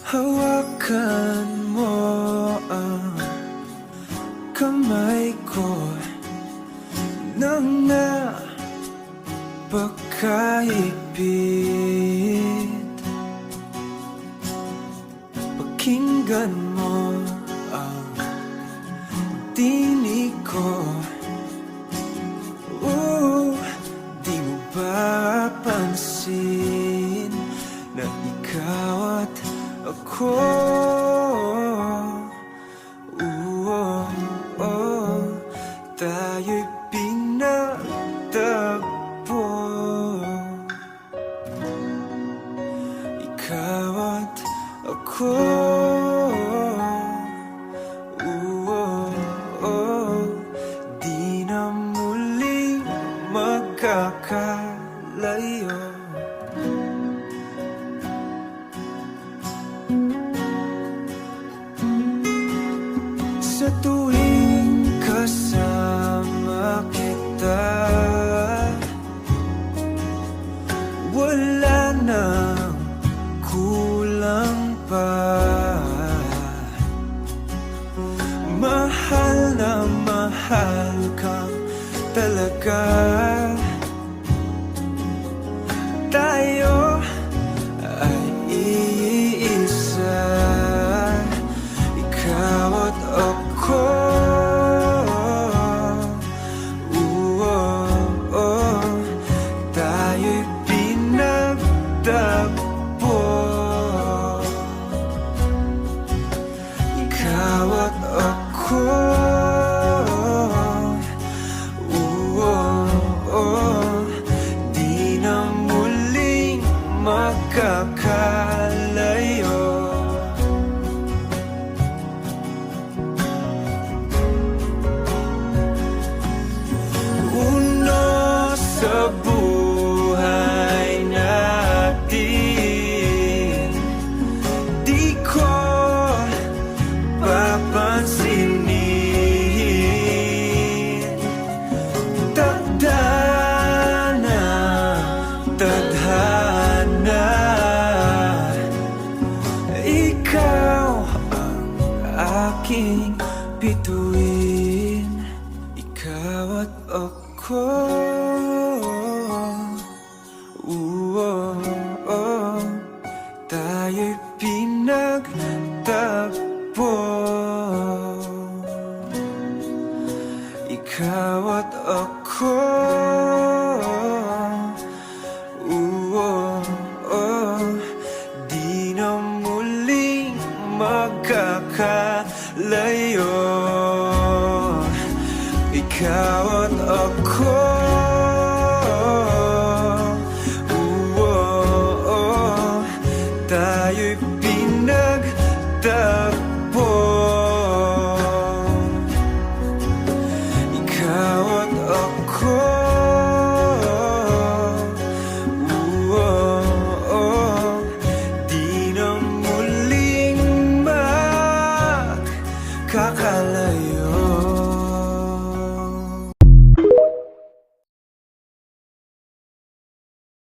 Hawakan mo ang kamay ko nang napakaipit. Pakinggan mo ang tinig ko. Di mo ba pansin na ikaw at ako? Tayo'y pinagtagpo. Ikaw at ako. Di na muling magkakalayo. Sa tuwing kasama kita, wala nang kulang pa. Mahal na mahal kang talaga. Tayo ay iisa, ikaw at ako. Tayo'y pinagtagpo. Ikaw at ako. Di na muling magkakalayo. Sa buhay natin, di ko papansinin. Tadhana, tadhana, ikaw ang aking bituin.